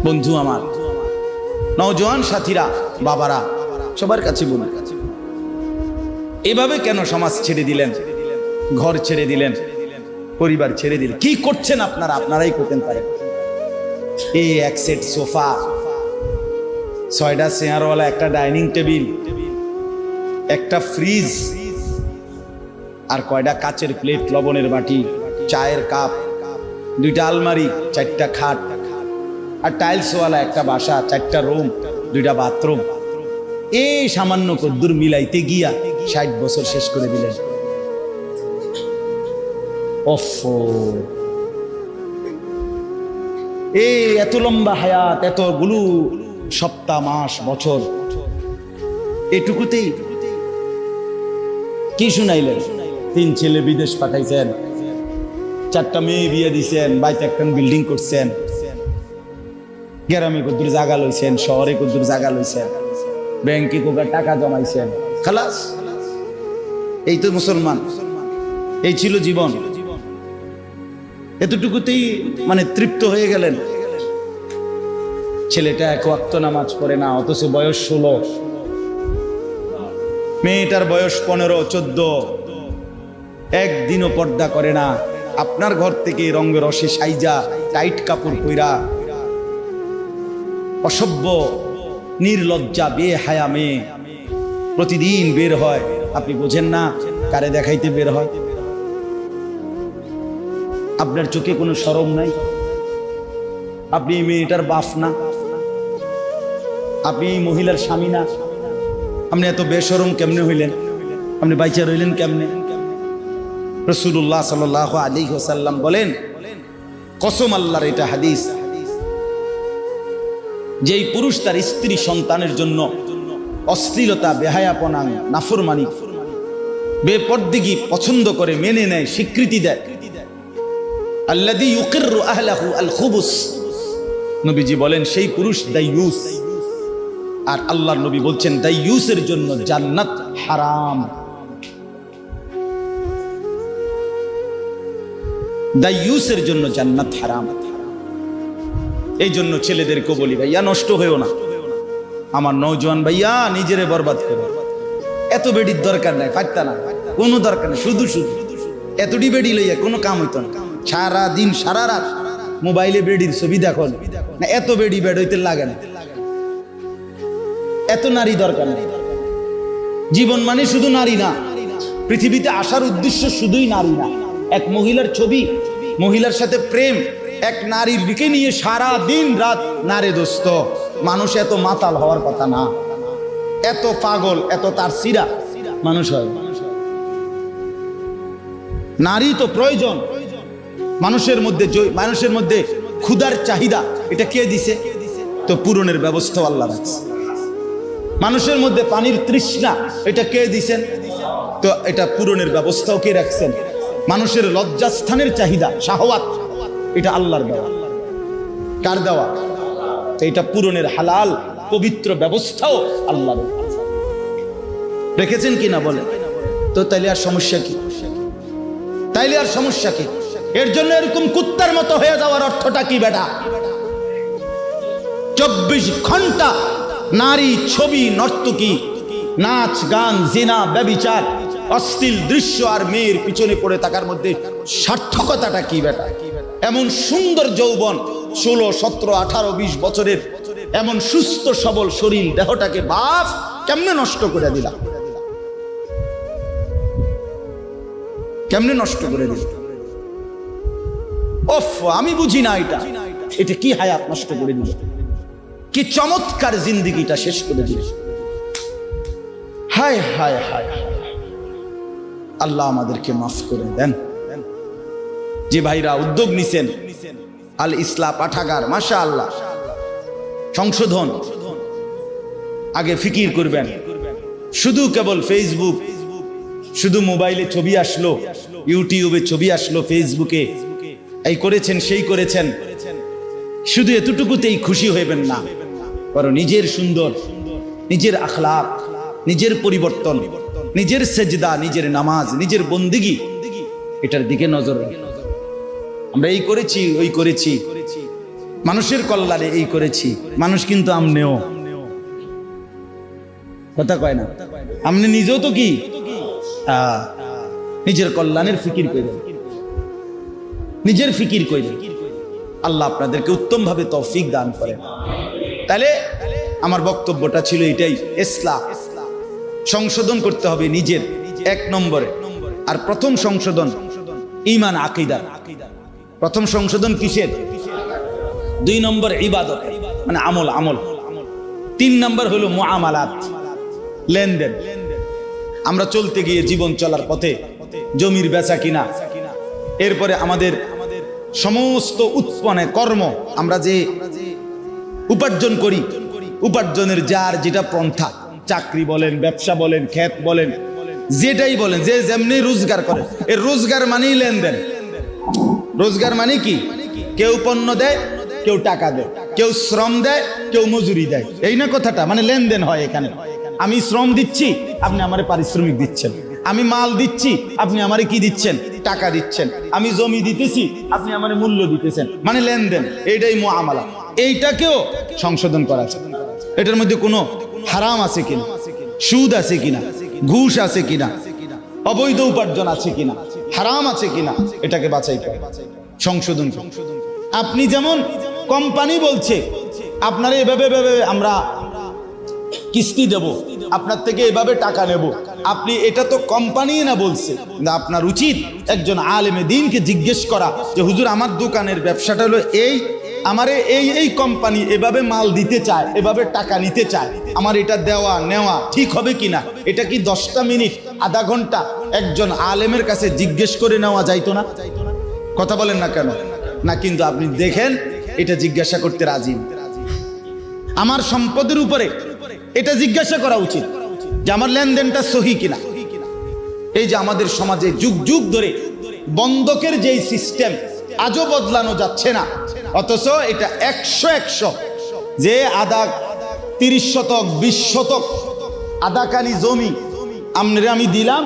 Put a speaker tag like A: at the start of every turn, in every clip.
A: বন্ধু আমার, নওজোয়ান সাথীরা, বাবারা, সবার কাছে বলুন, এভাবে কেন সমাজ ছেড়ে দিলেন, ঘর ছেড়ে দিলেন, পরিবার ছেড়ে দিলেন? কি করছেন আপনারা? আপনারাই করতেন পারেন। এই এক সেট সোফা, 6টা চেয়ারওয়ালা, একটা ডাইনিং টেবিল, একটা ফ্রিজ, আর কয়টা কাচের প্লেট, লবণের বাটি, চায়ের কাপ, 2টা আলমারি, 4টা খাট, আর টাইলসওয়ালা একটা বাসা, 4টা রুম, 2টা বাথরুম। এই সামান্য কদ্দুর মিলাইতে গিয়া 60 বছর শেষ করে দিলেন। এই এত লম্বা হায়াত, এতগুলো সপ্তাহ, মাস, বছর, এটুকুতেই কি শুনাইলেন? 3 ছেলে বিদেশ পাঠাইছেন, 4টা মেয়ে বিয়ে দিছেন, বাইতে একটা বিল্ডিং করছেন, গ্রামে কদ্দুর জায়গা লইছেন, শহরে কদ্দুর জায়গা লইছেন, ব্যাংকে কোকা টাকা জমাইছেন, খালাস। এই তো মুসলমান, এই ছিল জীবন। এতটুকুতেই মানে তৃপ্ত হয়ে গেলেন। ছেলেটা 1 ওয়াক্ত নামাজ পড়ে না, অথচ বয়স 16, মেয়েটার বয়স 15-14, একদিনও পর্দা করে না। আপনার ঘর থেকে রঙে রসে সাইজা, টাইট কাপড় পইরা, অসভ্য, নির্লজ্জা, বেহায়া মেয়ে প্রতিদিন বের হয়। আপনি বোঝেন না কারে দেখাইতে বের হয়? আপনার চোখে কোনো শরম নাই? আপনি এই মেয়েটার বাপ না? আপনি এই মহিলার স্বামী না? আপনি এত বেশরম কেমনে হইলেন? আপনি বাইচা রইলেন কেমনে? রাসূলুল্লাহ সাল্লাল্লাহু আলাইহি ওয়াসাল্লাম বলেন, কসম আল্লাহর, এটা হাদিস, যেই পুরুষ তার স্ত্রী সন্তানের জন্য অশ্লীলতা, বেহায়াপনা, নাফরমানি, বেপরদিগি পছন্দ করে, মেনে নেয়, স্বীকৃতি দেয়, আল্লাযী ইউকিররু আহলাহু আল খুবুস, নবীজি বলেন সেই পুরুষ দাইয়ুস। আর আল্লাহর নবী বলছেন দাইয়ুসের জন্য জান্নাত হারাম। দাইয়ুসের জন্য জান্নাত হারাম। এই জন্য ছেলেদেরকে বলি, ভাইয়া নষ্ট হয়েও না। আমার নওজোয়ান ভাইয়া, নিজেরে বরবাদ করে। এত বেডির দরকার নাই, পারতা না, কোনো দরকার নেই। শুধু শুধু এতটি বেডি লইয়া কোনো কাম হইতো না। সারা দিন সারা রাত মোবাইলে বেডির ছবি দেখো না, এত বেডি বেড হইতে লাগে না। এত নারী দরকার নেই। জীবন মানে শুধু নারী না, পৃথিবীতে আসার উদ্দেশ্য শুধুই নারী না। এক মহিলার ছবি, মহিলার সাথে প্রেম, এক নারীর দিকে নিয়ে সারা দিন রাত নারে দোস্ত। মানুষ এত মাতাল হওয়ার কথা না, এত পাগল, এত তার সিরা মানুষ হয়। নারী তো প্রয়োজন মানুষের মধ্যে। মানুষের মধ্যে ক্ষুধার চাহিদা, এটা কে দিছে? তো পূরণের ব্যবস্থা আল্লাহ রাখছে। মানুষের মধ্যে পানির তৃষ্ণা, এটা কে দিছেন? তো এটা পূরণের ব্যবস্থাও কে রাখছেন। মানুষের লজ্জাস্থানের চাহিদা, শাহওয়াত, এটা আল্লাহর দেওয়া। কার দেওয়া? তো এটা পূরণের হালাল পবিত্র ব্যবস্থাও আল্লাহর রেখেছেন কিনা বলেন তো? তাইলে আর সমস্যা কি? তাইলে আর সমস্যা কি? এর জন্য এরকম কুত্তার মতো হয়ে যাওয়ার অর্থটা কি বেটা? 24 ঘন্টা নারী, ছবি, নর্তকী, নাচ, গান, জিনা, ব্যভিচার, অশ্লীল দৃশ্য আর মেয়ের পিছনে পড়ে থাকার মধ্যে সার্থকতাটা কি বেটা? এমন সুন্দর যৌবন, 16, 17, 18, 20 বছরের এমন সুস্থ সবল শরীর, দেহটাকে বাপ কেমনে নষ্ট করে দিলাম? কেমনে নষ্ট করে দিল? ওফ, আমি বুঝি না এটা কি হায়াত নষ্ট করে দিল, কি চমৎকার জিন্দেগিটা শেষ করে দিল। হায় হায় হায়, আল্লাহ আমাদেরকে মাফ করে দেন। যে ভাইরা উদ্যোগ নিছেন, আল ইসলাহ পাঠাগার, মাশাআল্লাহ, সংশোধন, আগে ফিকির করবেন। শুধু কেবল ফেসবুক, শুধু মোবাইলে ছবি আসলো, ইউটিউবে ছবি আসলো, ফেসবুকে এই করেছেন সেই করেছেন, শুধু এতটুকুতেই খুশি হইবেন না। বরং নিজের সুন্দর, নিজের আখলাক, নিজের পরিবর্তন, নিজের সেজদা, নিজের নামাজ, নিজের বন্দিগি, এটার দিকে নজর রাখুন। আমরা এই করেছি, ওই করেছি, মানুষের কল্যাণে এই করেছি, মানুষ কিন্তু আমনেও কথা কয় না, আপনি নিজেও তো কি নিজের কল্যাণের ফিকির করেন, নিজের ফিকির করেন। আল্লাহ আপনাদেরকে উত্তম ভাবে তৌফিক দান করেন। তাহলে আমার বক্তব্যটা ছিল এটাই, ইসলাম সংশোধন করতে হবে নিজের, এক নম্বরে। আর প্রথম সংশোধন ঈমান আকীদা। প্রথম সংশোধন কিসের? 2 নম্বর ইবাদত, মানে আমল। 3 নম্বর হলো মুআমালাত, লেনদেন। আমরা চলতে গিয়ে জীবন চলার পথে জমির বেচা কিনা, এরপরে আমাদের সমস্ত উৎপন্ন কর্ম, আমরা যে উপার্জন করি, উপার্জনের যার যেটা পন্থা, চাকরি বলেন, ব্যবসা বলেন, ক্ষেত বলেন, যেটাই বলেন, যে যেমনি রোজগার করে, এর রোজগার মানেই লেনদেন। রোজগার মানে কি? কেউ পণ্য দেয়, কেউ টাকা দেয়, কেউ শ্রম দেয়, কেউ মজুরি দেয়, এই না কথাটা? মানে লেনদেন হয় এখানে। আমি শ্রম দিচ্ছি, আপনি আমারে পারিশ্রমিক দিচ্ছেন। আমি মাল দিচ্ছি, আপনি আমারে কি দিচ্ছেন? টাকা দিচ্ছেন। আমি জমি দিতেছি, আপনি আমারে মূল্য দিতেছেন, মানে লেনদেন। এইটাই মুআমালা। এইটাকেও সংশোধন করা আছে। এটার মধ্যে কোনো হারাম আছে কিনা, সুদ আছে কিনা, ঘুষ আছে কিনা, অবৈধ উপার্জন আছে কিনা, হারাম আছে কিনা, এটাকে বাছাই করে সংশোধন। আপনি যেমন কোম্পানি বলছে আপনারা এভাবে আমরা কিস্তি দেব, আপনার থেকে এভাবে টাকা নেব, আপনি এটা তো কোম্পানি না বলছে। আপনার উচিত একজন আলেমে দ্বীনকে জিজ্ঞেস করা যে হুজুর, আমার দোকানের ব্যবসাটা হলো এই, আমারে এই কোম্পানি এভাবে মাল দিতে চায়, এভাবে টাকা নিতে চায়, আমার এটা দেওয়া নেওয়া ঠিক হবে কিনা? এটা কি 10টা মিনিট, আধা ঘন্টা একজন আলেমের কাছে জিজ্ঞেস করে নেওয়া যাইতো না? কথা বলেন না কেন? না, কিন্তু আপনি দেখেন এটা জিজ্ঞাসা করতে রাজি। আমার সম্পদের উপরে এটা জিজ্ঞাসা করা উচিত যে আমার লেনদেনটা সহি কিনা। এই যে আমাদের সমাজে যুগ যুগ ধরে বন্ধকের যেই সিস্টেম আজও বদলানো যাচ্ছে না, অথচ এটা 100 যে আধা 30 শতক 20 শতক আধাকানি জমি আমনে আমি দিলাম,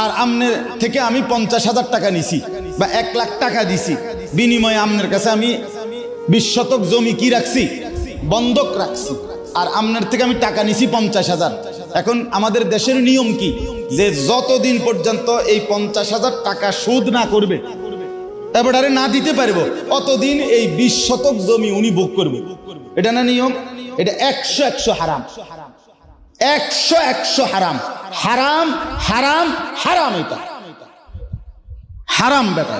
A: আর আমনের থেকে আমি 50,000 টাকা নিছি বা 1 লাখ টাকা দিছি, বিনিময়ে আমনের কাছে আমি 20 শতক জমি কি রাখছি? বন্ধক রাখছি, আর আমনের থেকে আমি টাকা নিছি 50,000। এখন আমাদের দেশের নিয়ম কি, যে যতদিন পর্যন্ত এই 50,000 টাকা সুদ না করবে, এবারে না দিতে পারবো, অতদিন এই 20 শতক জমি উনি ভোগ করবে। এটা না নিয়ম? এটা 100 হারাম, 100 হারাম, হারাম হারাম হারাম। এটা হারাম বেটা,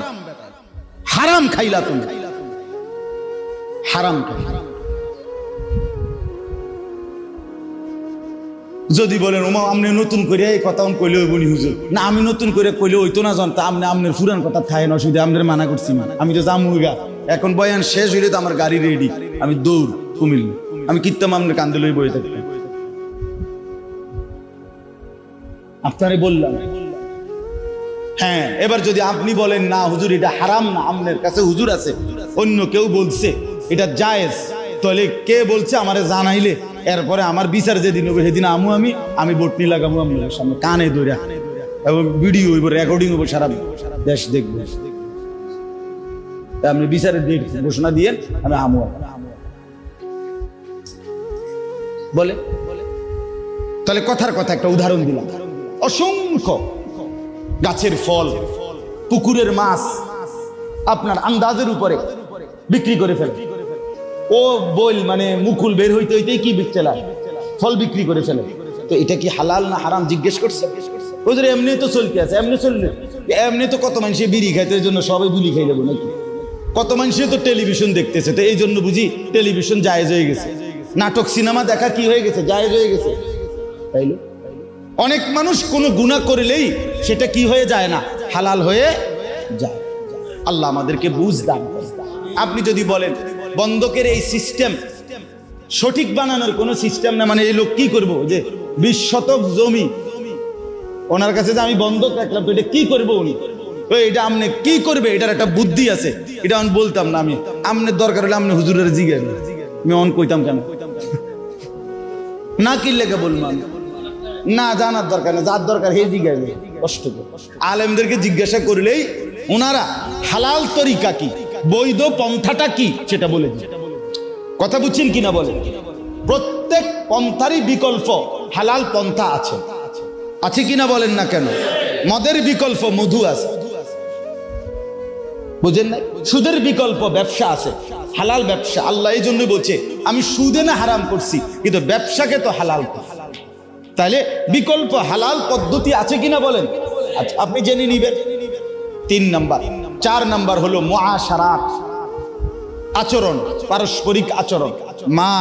A: হারাম খাইলা তুমি, হারাম খাইলা। যদি বলেন ওমা আপনি নতুন করে এই কথা কইলে হইব নি হুজুর? না, আমি নতুন করে কইলে হইতো না, জানতা আপনি আপনার পুরান কথা থাকেন, অসুবিধা, আপনার মানা করছি, আমি তো জামুগা। এখন বয়ান শেষ হইলে তো আমার গাড়ি রেডি, আমি দৌড় কুমিল্লা, আমি কিত্তাম আপনার কান্দে লই বয়ে থাকতাম। আপনারে বললাম। হ্যাঁ, এবার যদি আপনি বলেন না হুজুর এটা হারাম না, আপনার কাছে হুজুর আছে, অন্য কেউ বলছে এটা জায়েজ, তাহলে কে বলছে আমারে জানাইলে এরপরে আমার বিচার যেদিন হবে সেদিন আমি বটনি লাগাবো আপনার সামনে কানে ধরে, এবং ভিডিও হইব, রেকর্ডিং হইব, সারা দেশ দেখবো। আপনি বিচারের ডেট ঘোষণা দিয়ে আমি আমু বলে। তাহলে কথার কথা একটা উদাহরণ দিলাম। অসংখ্য গাছের ফল, পুকুরের মাছ আপনার আন্দাজের উপরে বিক্রি করে ফেলে। ও বইল মানে মুকুল বের হইতে হইতেই কি বিকচেলা ফল বিক্রি করে ফেলে। তো এটা কি হালাল না হারাম জিজ্ঞেস করছে? ওদের এমনি তো চলতে আছে, এমনি চললে এমনি তো কত মানুষে বিড়ি খাইতে, এই জন্য সবাই বিড়ি খাই যাবো নাকি? কত মানুষে তো টেলিভিশন দেখতেছে, তো এই জন্য বুঝি টেলিভিশন জায়েজ হয়ে গেছে, নাটক সিনেমা দেখা কি হয়ে গেছে? জায়েজ হয়ে গেছে। তাইলে অনেক মানুষ কোনো গুনাহ করলেই সেটা কি হয়ে যায় না, হালাল হয়ে যায়। আল্লাহ আমাদেরকে বুঝ দান করেন। আপনি যদি বলেন বন্ধকের এই সিস্টেম সঠিক বানানোর কোনো সিস্টেম না, মানে এই লোক কি করবো যে 20 শতক জমি ওনার কাছে যে আমি বন্ধক রাখলাম, তো এটা কি করবো উনি? এটা আপনি কি করবে, এটার একটা বুদ্ধি আছে, এটা আমি বলতাম না। আমি আমনের দরকার হলে আপনি হুজুরের জিজ্ঞেস, আমি অন কইতাম কেন না, কি লেগে বললাম না, জানার দরকার না, যার দরকার হে জিজ্ঞাসা। কষ্ট করে আলেমদেরকে জিজ্ঞাসা করলেই ওনারা হালাল তরিকা কি, বৈধ পন্থাটা কি সেটা বলে দিই। কথা বুঝছেন কিনা বলেন? প্রত্যেক পন্থারই বিকল্প হালাল পন্থা আছে, আছে কিনা বলেন না কেন? মদের বিকল্প মধু আছে, বুঝেন না? সুদের বিকল্প ব্যবসা আছে, হালাল ব্যবসা। আল্লাহ এই জন্য বলছে আমি সুদে না হারাম করছি, কিন্তু ব্যবসাকে তো হালাল করছি। তাহলে বিকল্প হালাল পদ্ধতি আছে কিনা বলেন? আচ্ছা, আপনি জেনে নিবেন। 3 নাম্বার। 4 নাম্বার হলো মুআশারাত, আচরণ, পারস্পরিক আচরণ। মা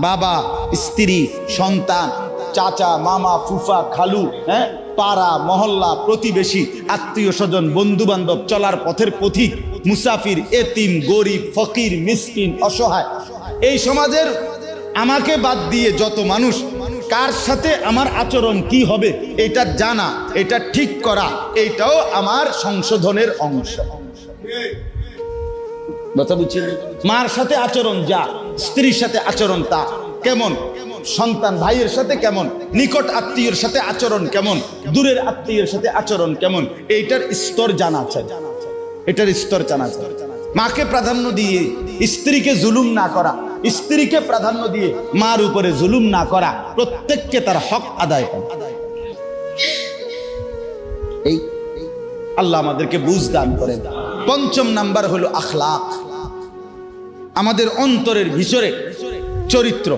A: বাবা, স্ত্রী, সন্তান, চাচা মামা ফুফা খালু, হ্যাঁ, পাড়া মহল্লা প্রতিবেশী, আত্মীয় স্বজন, বন্ধু বান্ধব, চলার পথের পথিক, মুসাফির, এতিম, গরিব, ফকির, মিসকিন, অসহায়, এই সমাজের আমাকে বাদ দিয়ে যত মানুষ, কার সাথে আমার আচরণ কি হবে এটা জানা, এটা ঠিক করা, এটাও আমার সংশোধনের অংশ। কথা বুঝছেন? মার সাথে আচরণ যা, স্ত্রীর সাথে আচরণ তা কেমন, সন্তান ভাইয়ের সাথে কেমন, নিকট আত্মীয়ের সাথে আচরণ কেমন, দূরের আত্মীয়ের সাথে আচরণ কেমন, এইটার স্তর জানা চাই, এটার স্তর জানা চাই। মাকে প্রাধান্য দিয়ে স্ত্রীকে জুলুম না করা, স্ত্রীকে প্রাধান্য দিয়ে মার উপরে জুলুম না করা, প্রত্যেককে তার হক আদায় করা। এই আল্লাহ আমাদেরকে বুঝ দান করেন। 5 নাম্বার হলো আখলাক, আমাদের অন্তরের ভিতরে চরিত্র।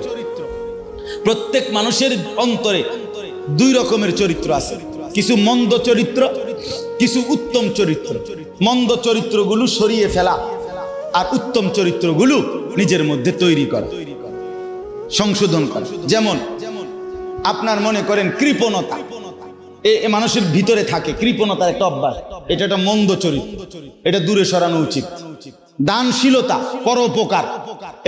A: প্রত্যেক মানুষের অন্তরে 2 রকমের চরিত্র আছে, কিছু মন্দ চরিত্র, কিছু উত্তম চরিত্র। মন্দ চরিত্রগুলো সরিয়ে ফেলা আর উত্তম চরিত্রগুলো নিজের মধ্যে তৈরি করা, সংশোধন করা। যেমন আপনার মনে করেন কৃপণতা, এ মানুষের ভিতরে থাকে, কৃপণতার একটা অভ্যাস, এটা একটা মন্দ চরিত্র, এটা দূরে সরানো উচিত। দানশীলতা, পরোপকার,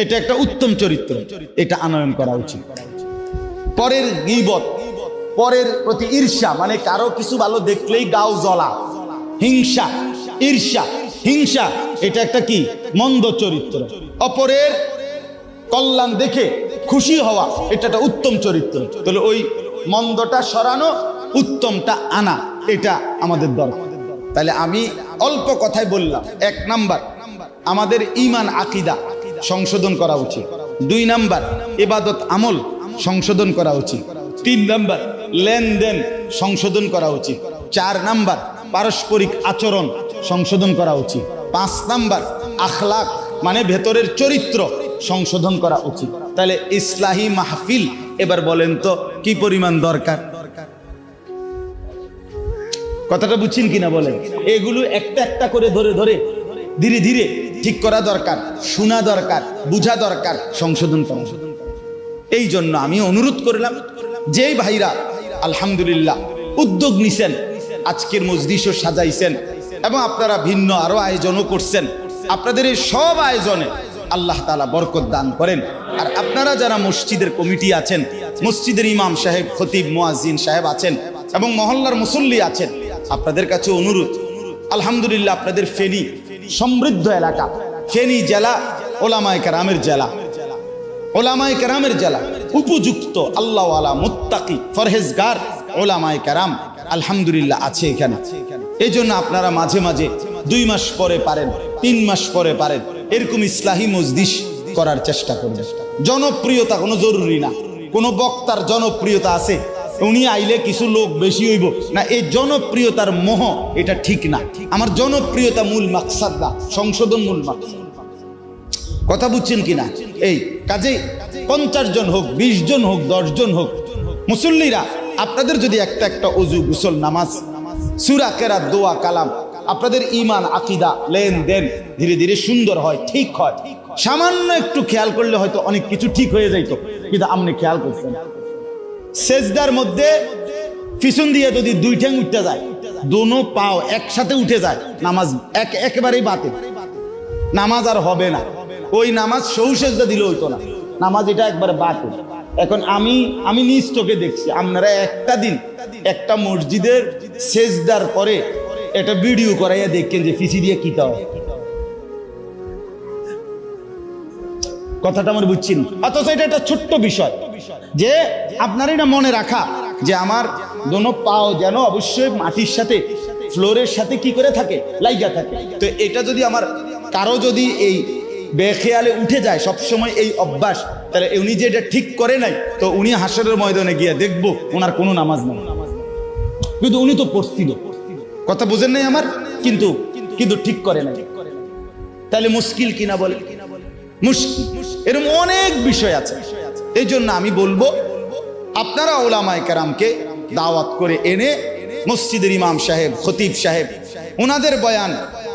A: এটা একটা উত্তম চরিত্র, এটা আনয়ন করা উচিত। পরের গীবত, পরের প্রতি ঈর্ষা, মানে কারো কিছু ভালো দেখলেই গাও জ্বলা, হিংসা, ঈর্ষা, হিংসা, এটা একটা কি মন্দ চরিত্র। অপরের কল্যাণ দেখে খুশি হওয়া, এটা একটা উত্তম চরিত্র। তাহলে ওই মন্দটা সরানো, উত্তমটা আনা, এটা আমাদের দরকার। তাহলে আমি অল্প কথায় বললাম, 1 নাম্বার আমাদের ঈমান আকীদা সংশোধন করা উচিত, 2 নাম্বার ইবাদত আমল সংশোধন করা উচিত, 3 নাম্বার লেনদেন সংশোধন করা উচিত, 4 নাম্বার পারস্পরিক আচরণ সংশোধন করা উচিত, 5 নাম্বার আখলাক মানে ভেতরের চরিত্র সংশোধন করা উচিত। তাহলে ইসলাহি মাহফিল এবার বলেন তো কি পরিমাণ দরকার? কথাটা বুঝছেন কিনা বলেন? এগুলো একটা একটা করে ধরে ধরে ধীরে ধীরে ঠিক করা দরকার, শোনা দরকার, বুঝা দরকার, সংশোধন করা। এই জন্য আমি অনুরোধ করলাম, যেই ভাইরা আলহামদুলিল্লাহ উদ্যোগ নিছেন, আজকের মজলিসও সাজাইছেন এবং আপনারা ভিন্ন আরো আয়োজনও করছেন, আপনাদের এই সব আয়োজনে আল্লাহ তাআলা বরকত দান করেন। আর আপনারা যারা মসজিদের কমিটি আছেন, মসজিদের ইমাম সাহেব, খতিব, মুয়াজ্জিন সাহেব আছেন এবং মহল্লার মুসল্লি আছেন, আপনাদের কাছে অনুরোধ, আলহামদুলিল্লাহ আপনাদের ফেনী সমৃদ্ধ এলাকা, ফেনী জেলা ওলামায়ে কেরামের জেলা, ওলামায়ে কেরামের জেলা, উপযুক্ত আল্লাহওয়ালা মুত্তাকি ফরহেজগার ওলামায়ে কেরাম আলহামদুলিল্লাহ আছে এখানে। এই জন্য আপনারা মাঝে মাঝে 2 মাস পরে পারেন, 3 মাস পরে পারেন, এরকম ইসলাহি মজলিস করার চেষ্টা করবেন। জনপ্রিয়তা কোনো জরুরি না, কোনো বক্তার জনপ্রিয়তা আছে, উনি আইলে কিছু লোক বেশি হইব না, এই জনপ্রিয়তার মোহ এটা ঠিক না। আমার জনপ্রিয়তা মূল মাকসাদ না, সংশোধন মূল মাকসাদ। কথা বুঝছেন কিনা? এই কাজেই 50 জন হোক, 20 জন হোক, 10 জন হোক, মুসল্লিরা আপনাদের যদি একটা একটা ওযু, গোসল, নামাজ, সূরা, কেরাত, দোয়া, কালাম, আপনাদের ঈমান আকীদা লেনদেন ধীরে ধীরে সুন্দর হয়, ঠিক হয়, সামান্য একটু খেয়াল করলে হয়তো অনেক কিছু ঠিক হয়ে যাইত, কিন্তু আপনি খেয়াল করছেন সেজদার মধ্যে পিছন দিয়ে যদি 2 ঠ্যাং উঠতে যায়, দোনো পাও একসাথে উঠে যায়, নামাজ একেবারেই বাতিল, নামাজ আর হবে না। ওই নামাজ সৌ সেজদা দিলে হইতো না, নামাজ এটা একবারে বাতিল। এখন আমি নিজ চোখে দেখছি, আপনারা একটা দিন একটা মসজিদের সেজদার পরে এটা ভিডিও করাইয়া দেখেন যে পিছি দিয়ে কিতা হয়। কথাটা আমার বুঝছেন? অথচ এটা একটা ছোট্ট বিষয় যে আপনার এটা মনে রাখা যে আমার দোনো পাও যেন অবশ্যই মাটির সাথে, ফ্লোরের সাথে কি করে থাকে, লাইগা থাকে। তো এটা যদি আমার কারো যদি এই বেখেয়ালে উঠে যায় সবসময় এই অভ্যাস, তাহলে উনি যে এটা ঠিক করে নাই, তো উনি হাসরের ময়দানে গিয়ে দেখবো ওনার কোনো নামাজ নেই, কিন্তু উনি তো পড়ছিল, কথা বুঝেন নাই আমার, কিন্তু কিন্তু ঠিক করে নাই। তাহলে মুশকিল কিনা বলে, মুশকিল। এরকম অনেক বিষয় আছে। এই জন্য আমি বলবো আপনারা উলামায়ে কেরামকে দাওয়াত করে এনে মসজিদের ইমাম সাহেব, খতিব সাহেব, ওনাদের বয়ান,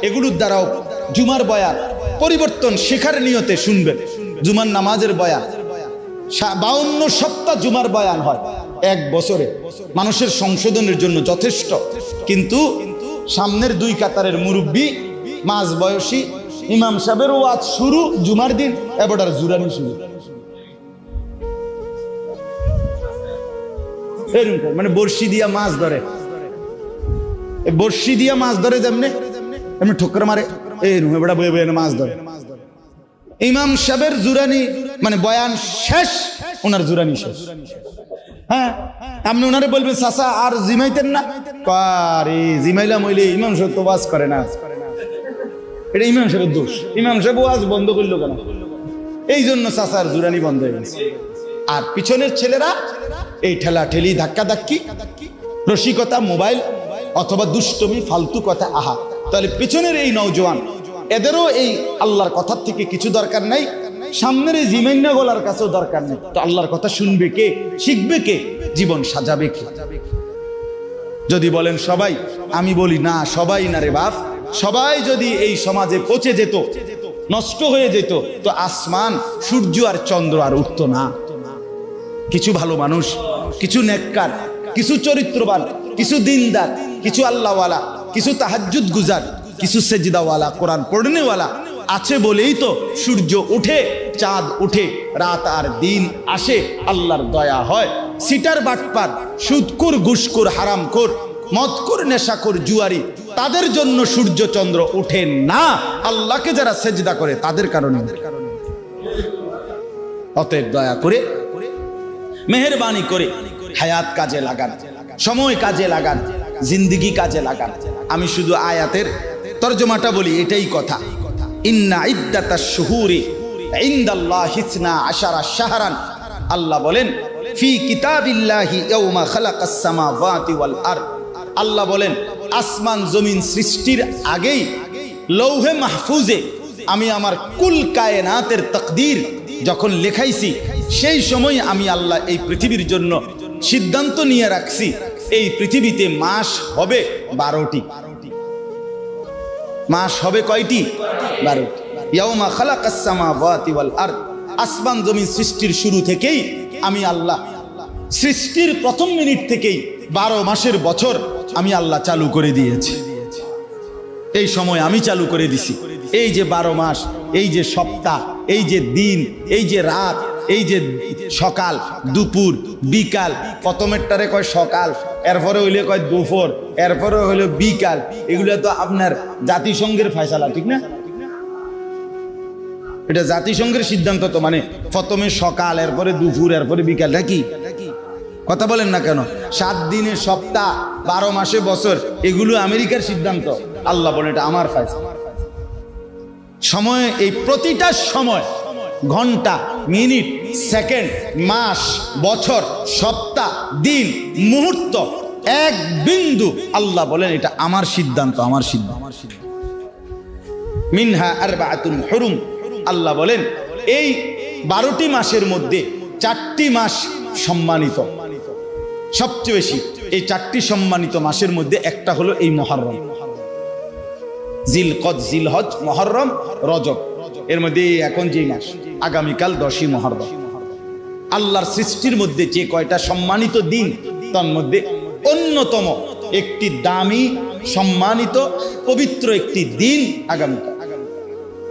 A: এগুলোর দ্বারাও জুমার বয়ান পরিবর্তন শেখার নিয়তে শুনবেন। জুমার নামাজের বয়ান 52 সপ্তাহ জুমার বয়ান হয় এক বছরে, মানুষের সংশোধনের জন্য যথেষ্ট। কিন্তু সামনের 2 কাতারের মুরব্বী মাঝ বয়সী ইমাম সাহেবের ওয়াজ শুরু জুমার দিন, এবার জুরানি শুরু, এরকম মানে বর্ষি দিয়া মাছ ধরে, বর্ষি দিয়া মাছ ধরে যেমনি এমনি ঠোকর মারে, এরকম এবার বয়ে বয়ে মাছ ধরে। ইমাম সাহেবের জুরানি মানে বয়ান শেষ, ওনার জুরানি শেষ। হ্যাঁ, আপনি ওনারে বলবেন চাচা আর জিমাইতেন না, আরে জিমাইলাম হইলে ইমাম সাহেব তো ওয়াজ করে না, এটা ইমাম সাহেবের দোষ। ইমাম সাহেব ওয়াজ বন্ধ করলো কেন? এই জন্য চাচার জুরানি বন্ধ হয়ে গেছে। আর পিছনের ছেলেরা এই ঠেলা ঠেলি, ধাক্কা ধাক্কি, রসিকতা, মোবাইল অথবা দুষ্টমি, ফালতু কথা, আহা। তাহলে পিছনের এই নওজোয়ান, এদেরও এই আল্লাহর কথার থেকে কিছু দরকার নাই, সামনের এই জিমাইনা গলার কাছেও দরকার নেই। তো আল্লাহর কথা শুনবে কে, শিখবে কে, জীবন সাজাবে কে? যদি বলেন সবাই, আমি বলি না, সবাই না রে বাপ। সবাই যদি এই সমাজে পচে যেত, নষ্ট হয়ে যেত, তো আসমান, সূর্য আর চন্দ্র আর উঠতো না। কিছু ভালো মানুষ, কিছু নেককার, কিছু চরিত্রবান, কিছু দিনদার, কিছু আল্লাহওয়ালা, কিছু তাহাজ্জুদ গুজার, কিছু সেজদাওয়ালা, কোরআন পড়নেওয়ালা আছে বলেই তো সূর্য উঠে, চাঁদ উঠে, রাত আর দিন আসে, আল্লাহর দয়া হয়। সিটার বাটপার, সুদখোর, ঘুষখোর, হারামখোর, মদখোর, নেশাখোর, জুয়ারি, তাদের জন্য সূর্য চন্দ্র ওঠে না, আল্লাহকে যারা সেজদা করে তাদের কারণে। অতএব দয়া করে, মেহেরবানি করে হায়াত কাজে লাগান, সময় কাজে লাগান, জিন্দেগি কাজে লাগান। আমি শুধু আয়াতের তরজমাটা বলি, এটাই কথা। ইন্না ইদ্দাতাশ শুহুরি ইনদাল্লাহি 12 শাহরান, আল্লাহ বলেন ফি কিতাবিল্লাহি ইয়াউমা খালাকাস সামাওয়াতি ওয়াল আরদ। আল্লাহ বলেন আসমান জমিন সৃষ্টির আগেই লৌহে মাহফুজে আমি আমার কুল কায়নাতের তাকদীর যখন লেখাইছি, সেই সময় আমি আল্লাহ এই পৃথিবীর জন্য সিদ্ধান্ত নিয়ে রাখছি, এই পৃথিবীতে মাস হবে 12টি। মাস হবে কয়টি? 12টি। ইয়াউমা খালাকাস সামাওয়াতি ওয়াল আরদ, আসমান জমিন সৃষ্টির শুরু থেকেই আমি আল্লাহ, সৃষ্টির প্রথম মিনিট থেকেই 12 মাসের বছর আমি আল্লাহ চালু করে দিয়েছি। এই সময় আমি চালু করে দিছি। এই যে 12 মাস, এই যে সপ্তাহ, এই যে দিন, এই যে রাত, এই যে সকাল, দুপুর, বিকাল, প্রথমেরটারে কয় সকাল, এরপরে হইলে কয় দুপুর, এরপরে হইলো বিকাল, এগুলো তো আপনার জাতিসংঘের ফয়সালা, ঠিক না? এটা জাতিসংঘের সিদ্ধান্ত। তো মানে প্রথমে সকাল, এরপরে দুপুর, এরপরে বিকাল, নাকি? কথা বলেন না কেন? 7 দিনের সপ্তাহ, 12 মাসে বছর, এগুলো আমেরিকার সিদ্ধান্ত। আল্লাহ বলে এটা আমার ফয়সালা। সময়, এই প্রতিটা সময়, ঘন্টা, মিনিট, সেকেন্ড, মাস, বছর, সপ্তাহ, দিন, মুহূর্ত, এক বিন্দু, আল্লাহ বলেন এটা আমার সিদ্ধান্ত, আমার সিদ্ধান্ত। মিনহা আরবাআতুন হুরুম, আল্লাহ বলেন এই 12টি মাসের মধ্যে 4টি মাস সম্মানিত, সবচেয়ে বেশি। এই 4টি সম্মানিত মাসের মধ্যে একটা হলো এই মুহররম, জিলকদ, জিলহজ, মুহররম, রজব। এর মধ্যে এখন যে মাস, আগামীকাল 10ই মুহররম। আল্লাহর সৃষ্টির মধ্যে যে কয়টা সম্মানিত দিন, তার মধ্যে অন্যতম একটি দামি, সম্মানিত, পবিত্র একটি দিন আগামীকাল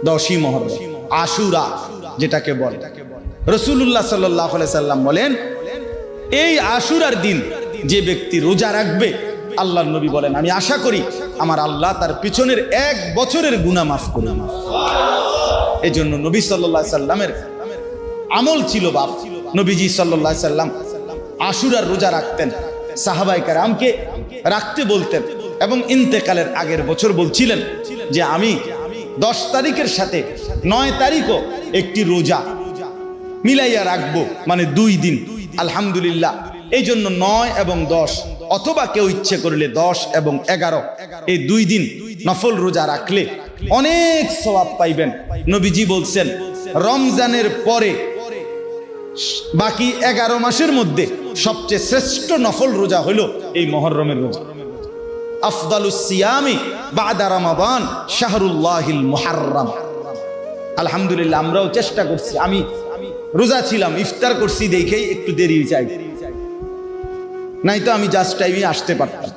A: 10ই মুহররম, আশুরা যেটাকে বলে। রাসূলুল্লাহ সাল্লাল্লাহু আলাইহি সাল্লাম বলেন এই আশুরার দিন যে ব্যক্তি রোজা রাখবে, আল্লাহর নবী বলেন আমি আশা করি আমার আল্লাহ তার পিছনের 1 বছরের গুনাহ মাফ করবেন। এই জন্য নবী সাল্লাল্লাহু আলাইহি সাল্লামের আমল ছিল বাপ। নবীজি সাল্লাল্লাহু আলাইহি সাল্লাম আশুরার রোজা রাখতেন, সাহাবায়ে কেরামকে রাখতে বলতেন, এবং ইন্তেকালের আগের বছর বলছিলেন যে আমি 10 তারিখের সাথে 9 তারিখও একটি রোজা মিলাইয়া রাখবো, মানে 2 দিন। আলহামদুলিল্লাহ, এই জন্য 9 এবং 10, অথবা কেউ ইচ্ছে করলে 10 এবং 11, এই 2 দিন নফল রোজা রাখলে অনেক সওয়াব পাইবেন। নবীজি বলছেন রমজানের পরে বাকি 11 মাসের মধ্যে সবচেয়ে শ্রেষ্ঠ নফল রোজা হলো এই মুহররমের রোজা। আফদালুস সিয়ামি বাদা রমাদান শাহরুল্লাহিল মুহাররম। আলহামদুলিল্লাহ, আমরাও চেষ্টা করছি। আমি রোজা ছিলাম, ইফতার করছি দেখেই একটু দেরি চাই, নাই তো আমি জাস্ট টাইমে আসতে পারতাম।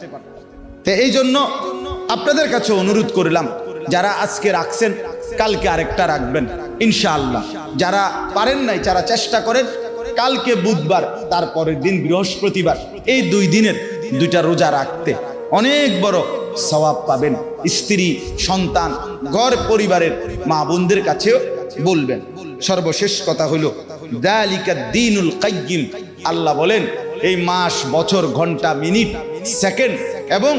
A: তো এই জন্য আপনাদের কাছে অনুরোধ করলাম, যারা আজকে রাখছেন কালকে আরেকটা রাখবেন ইনশাআল্লাহ। যারা পারেন নাই, যারা চেষ্টা করেন কালকে বুধবার, তারপরের দিন বৃহস্পতিবার, এই 2 দিনের 2টা রোজা রাখতে অনেক বড় সওয়াব পাবেন। স্ত্রী, সন্তান, ঘর পরিবারের মা বোনদের কাছেও বলবেন। সর্বশেষ কথা হলো যালিকা দ্বীনুল কাইয়্যিম। আল্লাহ বলেন এই মাস, বছর, ঘন্টা, মিনিট, সেকেন্ড এবং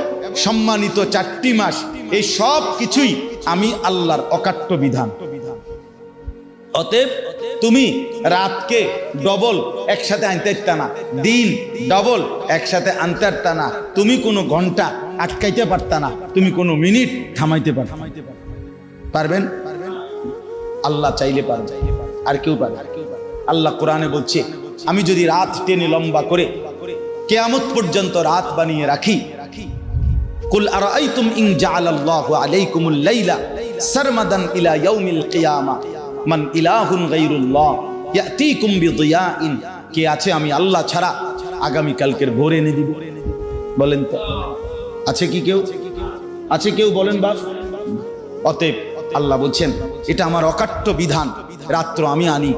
A: সম্মানিত 4টি মাস, এই সব কিছুই আমি আল্লাহর অকাট্য বিধান। অতএব তুমি রাতকে ডবল একসাথে আনতে পারতা না, দিন ডবল একসাথে আনতে পারতা না, তুমি কোনো ঘন্টা আটকাইতে পারতা না, তুমি কোনো মিনিট থামাইতে পারবেন? আল্লাহ চাইলে পারবে, আর কেউ পারবে? আল্লাহ কোরআনে বলছে আমি যদি রাত টেনে লম্বা করে কিয়ামত পর্যন্ত রাত বানিয়ে রাখি, কুল আরাআইতুম ইন জাআলাল্লাহু আলাইকুমুল লাইলা সারমাদান ইলা ইয়াউমিল কিয়ামা মান ইলাহুন গায়রুল্লাহ ইয়াতিকুম বিদিয়াইন। কে আছে আমি আল্লাহ ছাড়া আগামী কালকের ভোর এনে দিব? বলেন তো, আছে কি কেউ? আছে কেউ? বলেন বাপ। অতএব আল্লাহ বলছেন এটা আমার অকাট্য বিধান। রাত্র আমি আনি,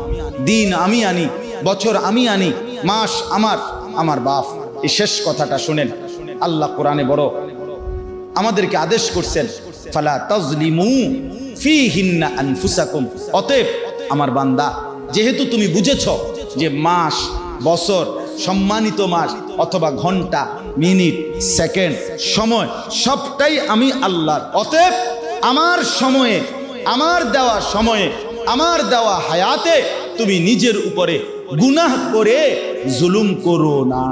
A: দিন আমি আনি, বছর আমি আনি, মাস আমার বাপ। এই শেষ কথাটা শুনেন, আল্লাহ কোরআনে বড় আমাদেরকে আদেশ করছেন, ফালা তাজলিমু ফীহিন্না আনফুসাকুম। অতএব আমার বান্দা, যেহেতু তুমি বুঝেছো যে মাস, বছর, সম্মানিত মাস অথবা ঘন্টা, মিনিট, সেকেন্ড, সময় সবটাই আমি আল্লাহর। অতএব আমার সময়ে, আমার দেওয়া সময়ে, আমার দেওয়া হায়াতে তুমি নিজের উপরে গুনাহ করে জুলুম করো না।